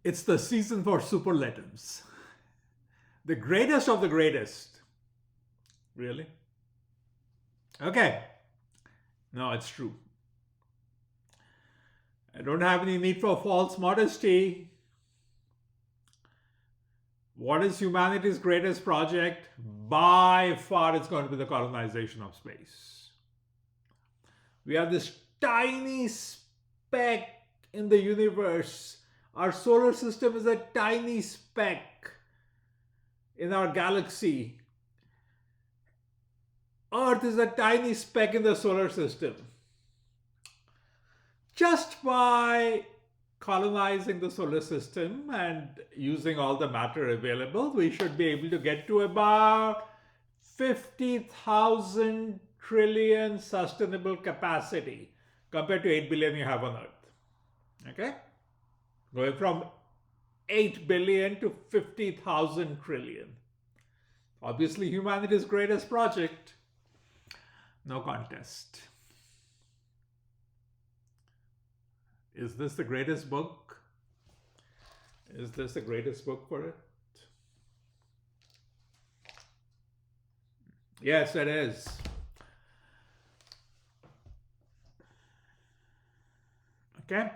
It's the season for superlatives. The greatest of the greatest. Really? Okay. No, it's true. I don't have any need for false modesty. What is humanity's greatest project? By far, it's going to be the colonization of space. We have this tiny speck in the universe. Our solar system is a tiny speck in our galaxy. Earth is a tiny speck in the solar system. Just by colonizing the solar system and using all the matter available, we should be able to get to about 50,000 trillion sustainable capacity compared to 8 billion you have on Earth. Okay? Going from 8 billion to 50,000 trillion. Obviously, humanity's greatest project. No contest. Is this the greatest book? Is this the greatest book for it? Yes, it is. Okay.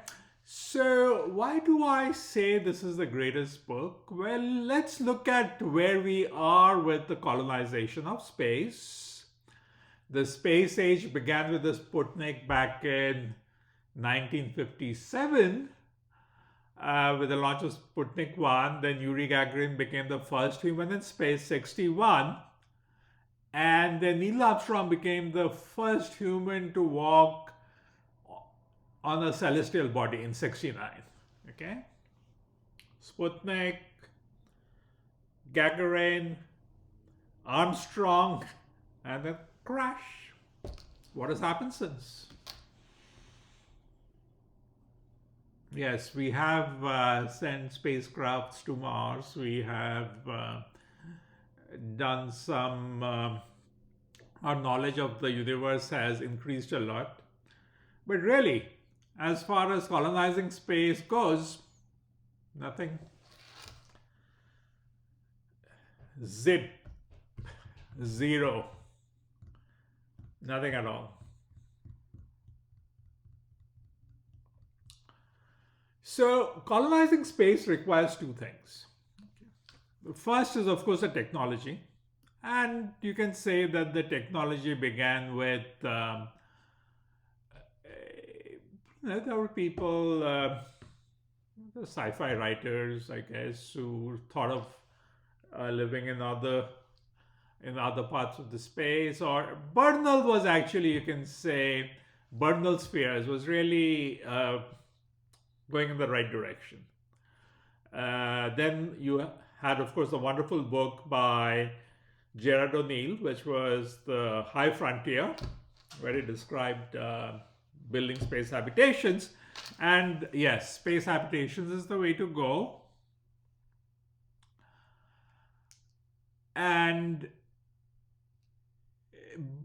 So, why do I say this is the greatest book? Well, let's look at where we are with the colonization of space. The space age began with the Sputnik back in 1957 with the launch of Sputnik 1. Then Yuri Gagarin became the first human in space, 61. And then Neil Armstrong became the first human to walk on a celestial body in 69. Okay? Sputnik, Gagarin, Armstrong, and then crash. What has happened since? Yes, we have sent spacecrafts to Mars. We have done some, our knowledge of the universe has increased a lot. But really, as far as colonizing space goes, nothing. Zip. Zero. Nothing at all. So, colonizing space requires two things. The first is, of course, the technology. And you can say that the technology began with, there were people, the sci-fi writers, I guess, who thought of living in other parts of the space. Or Bernal was actually, you can say, Bernal spheres was really going in the right direction. Then you had, of course, the wonderful book by Gerard O'Neill, which was The High Frontier, where he described building space habitations. And yes, space habitations is the way to go.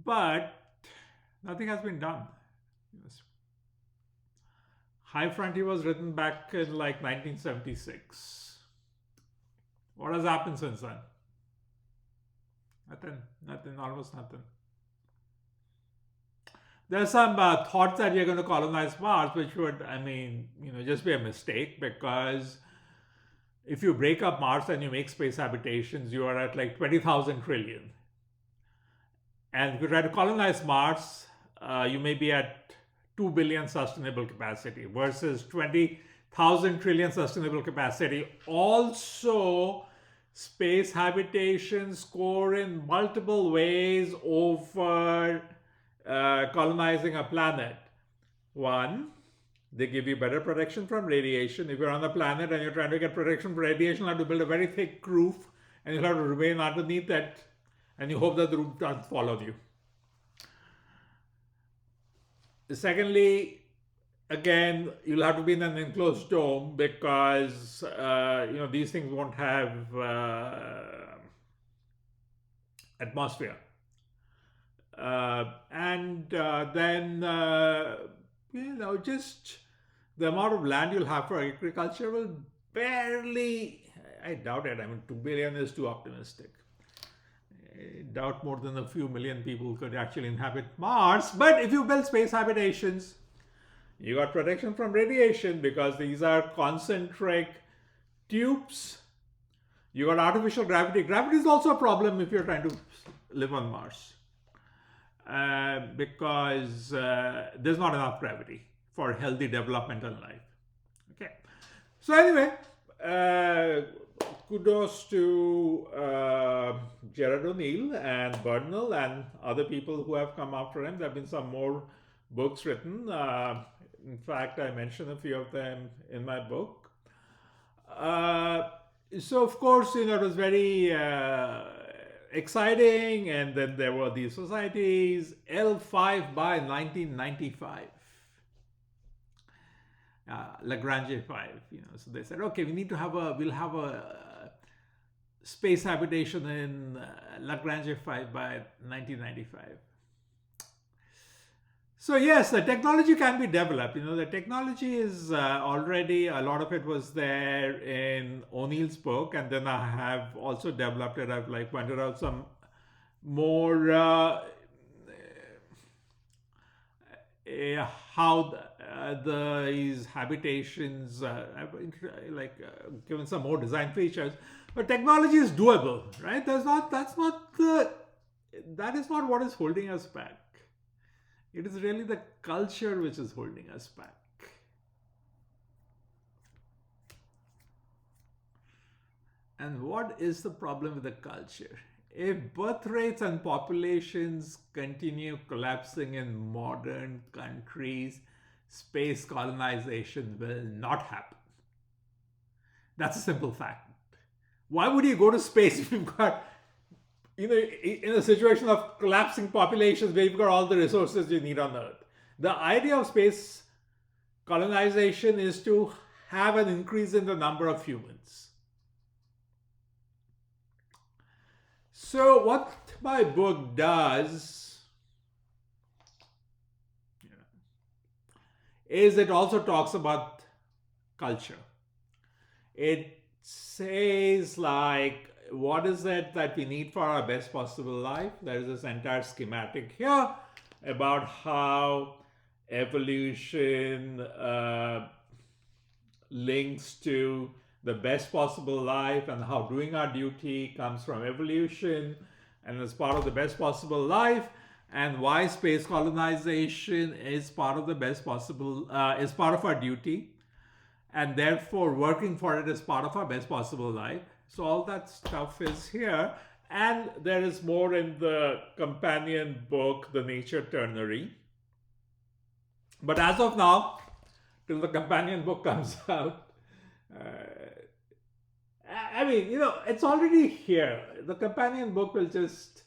But nothing has been done. High Frontier was written back in like 1976. What has happened since then? Nothing, almost nothing. There's some thoughts that you're going to colonize Mars, which would, just be a mistake, because if you break up Mars and you make space habitations, you are at like 20,000 trillion. And if you try to colonize Mars, you may be at 2 billion sustainable capacity versus 20,000 trillion sustainable capacity. Also, space habitations score in multiple ways over colonizing a planet. One, they give you better protection from radiation. If you're on a planet and you're trying to get protection from radiation, you'll have to build a very thick roof and you'll have to remain underneath it, and you hope that the roof doesn't fall on you. Secondly, again, you'll have to be in an enclosed dome because these things won't have atmosphere. Just the amount of land you'll have for agriculture will barely, I doubt it. I mean, 2 billion is too optimistic. I doubt more than a few million people could actually inhabit Mars. But if you build space habitations, you got protection from radiation because these are concentric tubes. You got artificial gravity. Gravity is also a problem if you're trying to live on Mars because there's not enough gravity for healthy developmental life. Okay. So anyway, kudos to Gerard O'Neill and Bernal and other people who have come after him. There have been some more books written. In fact, I mentioned a few of them in my book. So of course, it was very exciting, and then there were these societies. L5 by 1995. Lagrange 5, so they said, okay, we'll have a space habitation in Lagrange 5 by 1995. So yes, the technology can be developed. The technology is already, a lot of it was there in O'Neill's book, and then I have also developed it. I've pointed out some more how these habitations given some more design features, but technology is doable, right? That is not what is holding us back. It is really the culture which is holding us back. And what is the problem with the culture? If birth rates and populations continue collapsing in modern countries, space colonization will not happen. That's a simple fact. Why would you go to space if you've got, in a situation of collapsing populations where you've got all the resources you need on Earth? The idea of space colonization is to have an increase in the number of humans. So what my book does is it also talks about culture. It says what is it that we need for our best possible life? There is this entire schematic here about how evolution links to the best possible life, and how doing our duty comes from evolution and is part of the best possible life, and why space colonization is part of the best possible, is part of our duty, and therefore working for it is part of our best possible life. So all that stuff is here, and there is more in the companion book, The Nature Ternary. But as of now, till the companion book comes out, it's already here. The companion book will just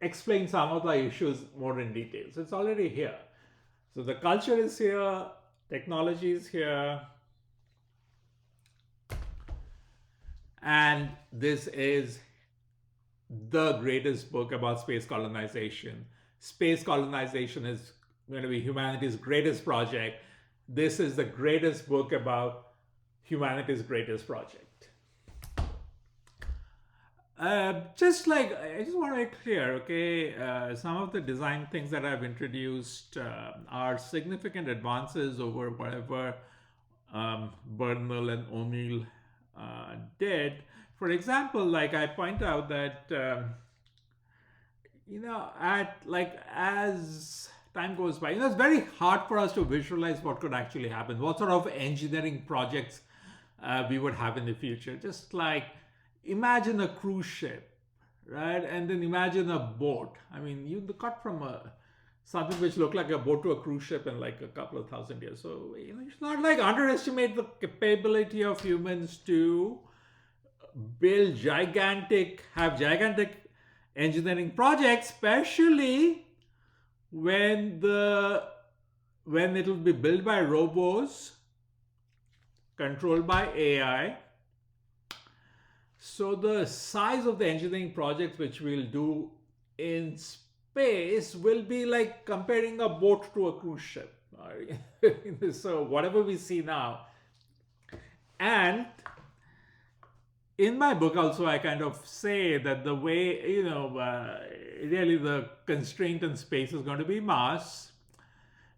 explain some of the issues more in detail. So it's already here. So the culture is here, technology is here, and this is the greatest book about space colonization. Space colonization is going to be humanity's greatest project. This is the greatest book about humanity's greatest project. I just want to make clear, okay, some of the design things that I've introduced are significant advances over whatever Bernal and O'Neill did. For example, I point out that, as time goes by, it's very hard for us to visualize what could actually happen, what sort of engineering projects we would have in the future. Just imagine a cruise ship, right? And then imagine a boat. You cut from something which looked like a boat to a cruise ship in a couple of thousand years. So, you should not underestimate the capability of humans to build gigantic engineering projects, especially when it will be built by robots, controlled by AI. So the size of the engineering projects which we'll do in space will be like comparing a boat to a cruise ship. So whatever we see now, And in my book also, I kind of say that the way, really the constraint in space is going to be mass.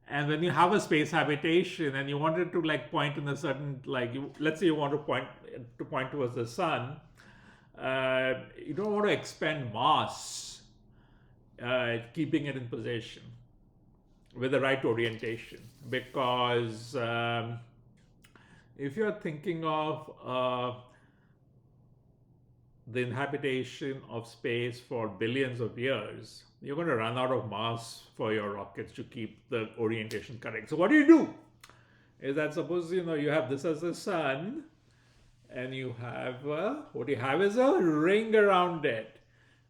And when you have a space habitation and you wanted to like point in a certain, like let's say you want to point towards the sun, you don't want to expend mass, keeping it in position with the right orientation, because if you're thinking of the inhabitation of space for billions of years, you're going to run out of mass for your rockets to keep the orientation correct. So what do? Is that suppose you have this as the sun, and you have what you have is a ring around it,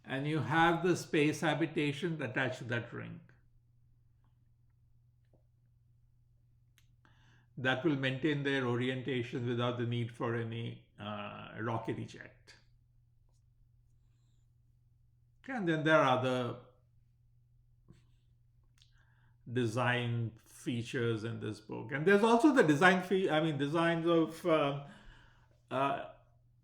and you have the space habitation attached to that ring. That will maintain their orientation without the need for any rocket eject. Okay, and then there are other design features in this book, and there's also the designs of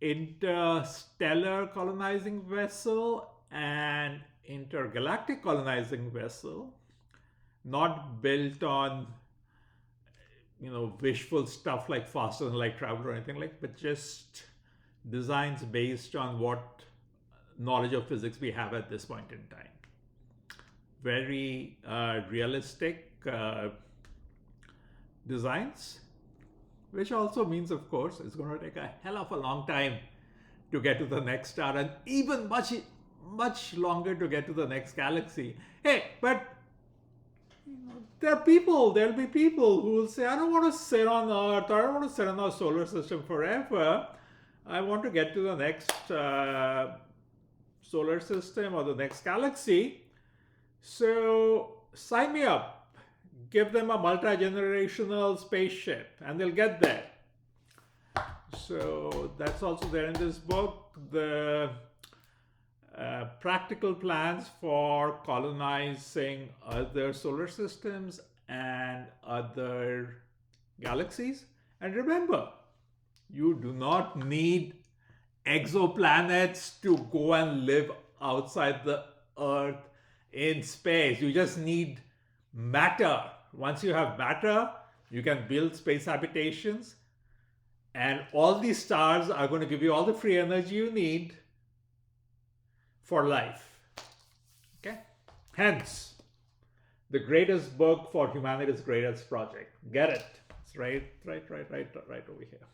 Interstellar Colonizing Vessel and Intergalactic Colonizing Vessel, not built on wishful stuff like faster than light travel or anything like, but just designs based on what knowledge of physics we have at this point in time. Very realistic designs, which also means, of course, it's going to take a hell of a long time to get to the next star, and even much longer to get to the next galaxy. Hey, but there'll be people who will say, I don't want to sit on Earth, or I don't want to sit on our solar system forever. I want to get to the next solar system or the next galaxy. So sign me up. Give them a multi-generational spaceship and they'll get there. So that's also there in this book. The practical plans for colonizing other solar systems and other galaxies. And remember, you do not need exoplanets to go and live outside the Earth in space. You just need matter. Once you have matter, you can build space habitations, and all these stars are going to give you all the free energy you need for life. Okay? Hence, the greatest book for humanity's greatest project. Get it? It's right over here.